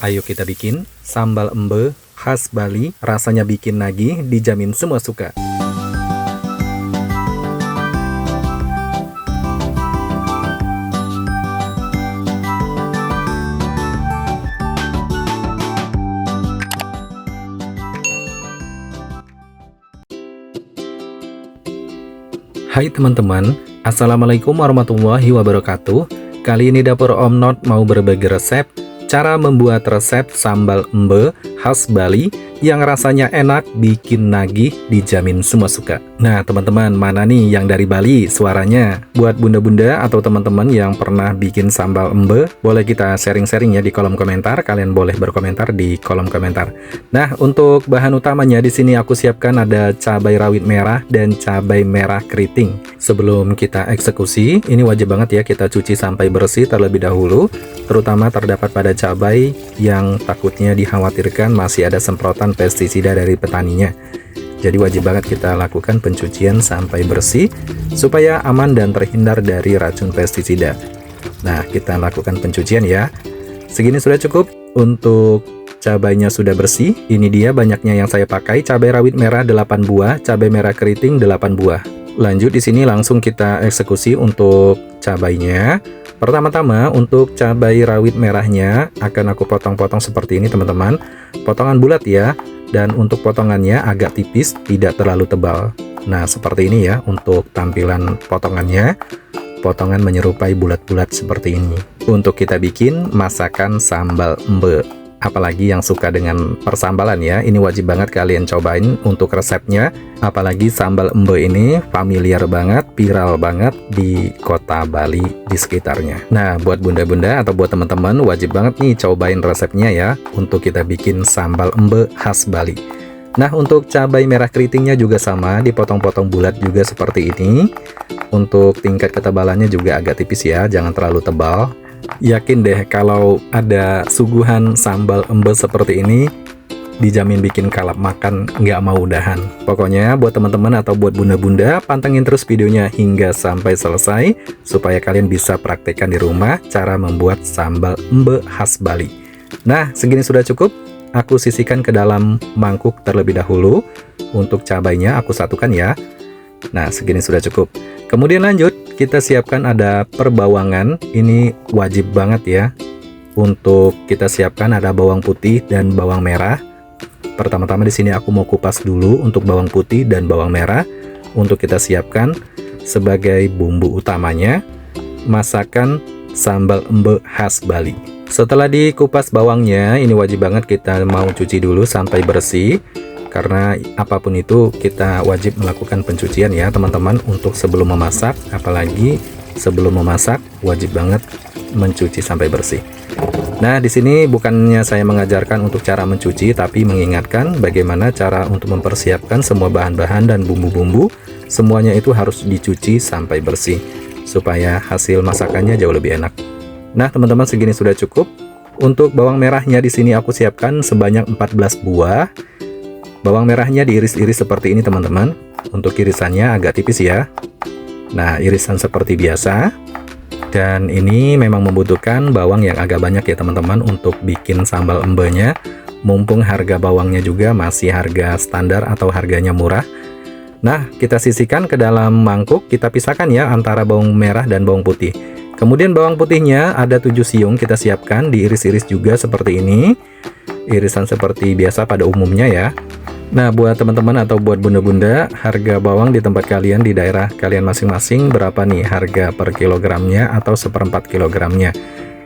Ayo kita bikin sambal embe khas Bali, rasanya bikin nagih, dijamin semua suka. Hai teman-teman, Assalamualaikum warahmatullahi wabarakatuh. Kali ini dapur Om Not mau berbagi resep cara membuat resep sambal embe khas Bali yang rasanya enak, bikin nagih, dijamin semua suka. Nah teman-teman, mana nih yang dari Bali suaranya? Buat bunda-bunda atau teman-teman yang pernah bikin sambal embe, boleh kita sharing-sharing ya di kolom komentar. Kalian boleh berkomentar di kolom komentar. Nah, untuk bahan utamanya di sini aku siapkan ada cabai rawit merah dan cabai merah keriting. Sebelum kita eksekusi, ini wajib banget ya kita cuci sampai bersih terlebih dahulu, terutama terdapat pada cabai yang takutnya dikhawatirkan masih ada semprotan pestisida dari petaninya. Jadi wajib banget kita lakukan pencucian sampai bersih supaya aman dan terhindar dari racun pestisida. Nah, kita lakukan pencucian ya. Segini sudah cukup. Untuk cabainya sudah bersih. Ini dia banyaknya yang saya pakai. Cabai rawit merah 8 buah, cabai merah keriting 8 buah. Lanjut di sini langsung kita eksekusi untuk cabainya. Pertama-tama untuk cabai rawit merahnya akan aku potong-potong seperti ini teman-teman. Potongan bulat ya. Dan untuk potongannya agak tipis, tidak terlalu tebal. Nah, seperti ini ya untuk tampilan potongannya. Potongan menyerupai bulat-bulat seperti ini. Untuk kita bikin masakan sambal embe. Apalagi yang suka dengan persambalan ya, ini wajib banget kalian cobain untuk resepnya. Apalagi sambal embe ini familiar banget, viral banget di kota Bali di sekitarnya. Nah, buat bunda-bunda atau buat teman-teman wajib banget nih cobain resepnya ya untuk kita bikin sambal embe khas Bali. Nah, untuk cabai merah keritingnya juga sama, dipotong-potong bulat juga seperti ini. Untuk tingkat ketebalannya juga agak tipis ya, jangan terlalu tebal. Yakin deh kalau ada suguhan sambal embe seperti ini, dijamin bikin kalap makan nggak mau udahan. Pokoknya buat teman-teman atau buat bunda-bunda, pantengin terus videonya hingga sampai selesai supaya kalian bisa praktekkan di rumah cara membuat sambal embe khas Bali. Nah, segini sudah cukup. Aku sisihkan ke dalam mangkuk terlebih dahulu. Untuk cabainya aku satukan ya. Nah, segini sudah cukup. Kemudian lanjut, kita siapkan ada perbawangan. Ini wajib banget ya. Untuk kita siapkan ada bawang putih dan bawang merah. Pertama-tama di sini aku mau kupas dulu untuk bawang putih dan bawang merah. Untuk kita siapkan sebagai bumbu utamanya masakan sambal embe khas Bali. Setelah dikupas bawangnya, ini wajib banget kita mau cuci dulu sampai bersih. Karena apapun itu kita wajib melakukan pencucian ya teman-teman untuk sebelum memasak. Apalagi sebelum memasak wajib banget mencuci sampai bersih. Nah, di sini bukannya saya mengajarkan untuk cara mencuci, tapi mengingatkan bagaimana cara untuk mempersiapkan semua bahan-bahan dan bumbu-bumbu. Semuanya itu harus dicuci sampai bersih supaya hasil masakannya jauh lebih enak. Nah, teman-teman segini sudah cukup. Untuk bawang merahnya di sini aku siapkan sebanyak 14 buah. Bawang merahnya diiris-iris seperti ini teman-teman. Untuk irisannya agak tipis ya. Nah, irisan seperti biasa. Dan ini memang membutuhkan bawang yang agak banyak ya teman-teman untuk bikin sambal embenya. Mumpung harga bawangnya juga masih harga standar atau harganya murah. Nah, kita sisihkan ke dalam mangkuk. Kita pisahkan ya antara bawang merah dan bawang putih. Kemudian bawang putihnya ada 7 siung kita siapkan, diiris-iris juga seperti ini. Irisan seperti biasa pada umumnya ya. Nah, buat teman-teman atau buat bunda-bunda, harga bawang di tempat kalian, di daerah kalian masing-masing berapa nih harga per kilogramnya atau seperempat kilogramnya?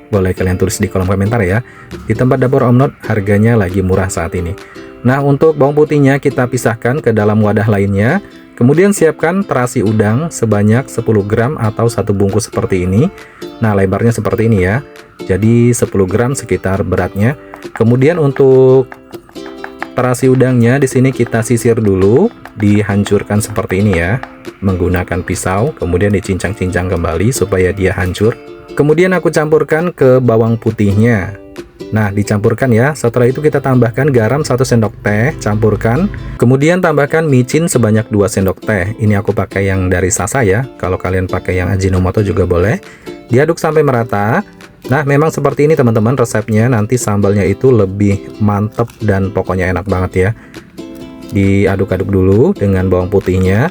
Boleh kalian tulis di kolom komentar ya. Di tempat dapur Om Not harganya lagi murah saat ini. Nah, untuk bawang putihnya kita pisahkan ke dalam wadah lainnya. Kemudian siapkan terasi udang sebanyak 10 gram atau 1 bungkus seperti ini. Nah, lebarnya seperti ini ya. Jadi 10 gram sekitar beratnya. Kemudian untuk terasi udangnya di sini kita sisir dulu, dihancurkan seperti ini ya. Menggunakan pisau, kemudian dicincang-cincang kembali supaya dia hancur. Kemudian aku campurkan ke bawang putihnya. Nah, dicampurkan ya. Setelah itu kita tambahkan garam 1 sendok teh, campurkan. Kemudian tambahkan micin sebanyak 2 sendok teh. Ini aku pakai yang dari Sasa ya. Kalau kalian pakai yang Ajinomoto juga boleh. Diaduk sampai merata. Nah, memang seperti ini teman-teman resepnya, nanti sambalnya itu lebih mantep dan pokoknya enak banget ya. Diaduk-aduk dulu dengan bawang putihnya.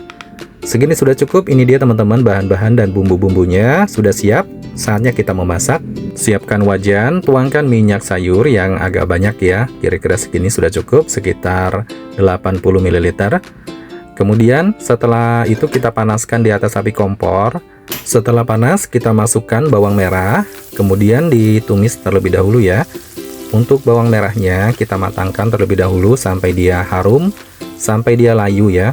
Segini sudah cukup. Ini dia teman-teman bahan-bahan dan bumbu-bumbunya sudah siap. Saatnya kita memasak. Siapkan wajan, tuangkan minyak sayur yang agak banyak ya. Kira-kira segini sudah cukup, sekitar 80 ml. Kemudian setelah itu kita panaskan di atas api kompor. Setelah panas kita masukkan bawang merah, kemudian ditumis terlebih dahulu ya. Untuk bawang merahnya kita matangkan terlebih dahulu sampai dia harum, sampai dia layu ya.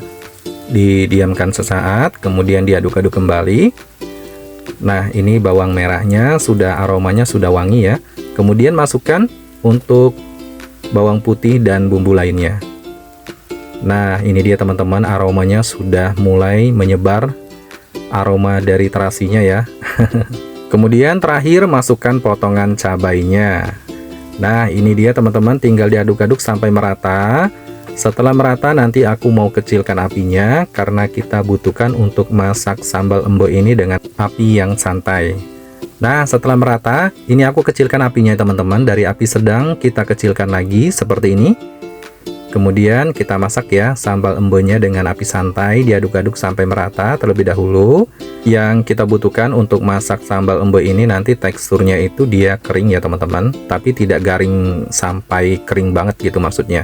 Didiamkan sesaat, kemudian diaduk-aduk kembali. Nah, ini bawang merahnya sudah, aromanya sudah wangi ya. Kemudian masukkan untuk bawang putih dan bumbu lainnya. Nah, ini dia teman-teman, aromanya sudah mulai menyebar, aroma dari terasinya ya. Kemudian terakhir masukkan potongan cabainya. Nah, ini dia teman-teman, tinggal diaduk-aduk sampai merata. Setelah merata nanti aku mau kecilkan apinya karena kita butuhkan untuk masak sambal embe ini dengan api yang santai. Nah, setelah merata, ini aku kecilkan apinya teman-teman, dari api sedang kita kecilkan lagi seperti ini. Kemudian kita masak ya sambal embenya dengan api santai, diaduk-aduk sampai merata terlebih dahulu. Yang kita butuhkan untuk masak sambal embe ini nanti teksturnya itu dia kering ya teman-teman, tapi tidak garing sampai kering banget gitu maksudnya.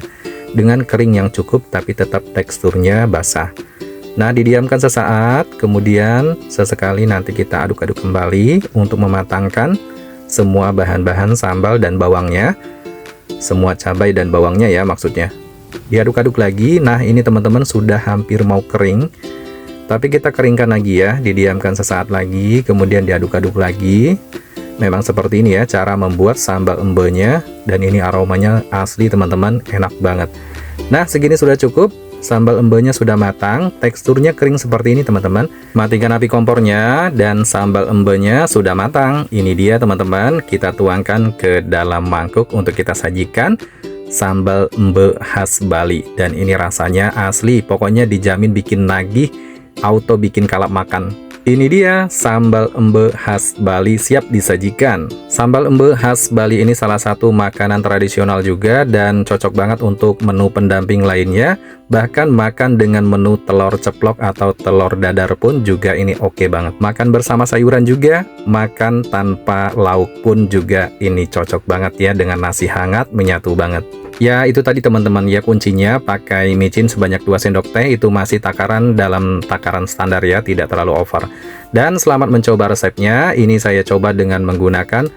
Dengan kering yang cukup tapi tetap teksturnya basah. Nah, didiamkan sesaat, kemudian sesekali nanti kita aduk-aduk kembali untuk mematangkan semua bahan-bahan sambal dan bawangnya. Semua cabai dan bawangnya ya maksudnya. Diaduk-aduk lagi. Nah, ini teman-teman sudah hampir mau kering, tapi kita keringkan lagi ya, didiamkan sesaat lagi, kemudian diaduk-aduk lagi. Memang seperti ini ya cara membuat sambal embenya, dan ini aromanya asli teman-teman, enak banget. Nah, segini sudah cukup. Sambal embenya sudah matang, teksturnya kering seperti ini teman-teman. Matikan api kompornya dan sambal embenya sudah matang. Ini dia teman-teman, kita tuangkan ke dalam mangkuk untuk kita sajikan. Sambal embe khas Bali, dan ini rasanya asli, pokoknya dijamin bikin nagih, auto bikin kalap makan. Ini dia sambal embe khas Bali siap disajikan. Sambal embe khas Bali ini salah satu makanan tradisional juga dan cocok banget untuk menu pendamping lainnya. Bahkan makan dengan menu telur ceplok atau telur dadar pun juga ini oke banget. Makan bersama sayuran juga, makan tanpa lauk pun juga ini cocok banget ya, dengan nasi hangat menyatu banget. Ya, itu tadi teman-teman ya kuncinya, pakai micin sebanyak 2 sendok teh, itu masih takaran dalam takaran standar ya, tidak terlalu over. Dan selamat mencoba resepnya. Ini saya coba dengan menggunakan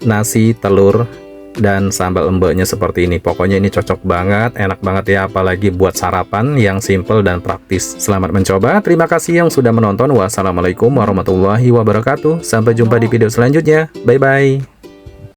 nasi, telur, dan sambal embenya seperti ini. Pokoknya ini cocok banget, enak banget ya, apalagi buat sarapan yang simple dan praktis. Selamat mencoba, terima kasih yang sudah menonton. Wassalamualaikum warahmatullahi wabarakatuh. Sampai jumpa di video selanjutnya. Bye-bye.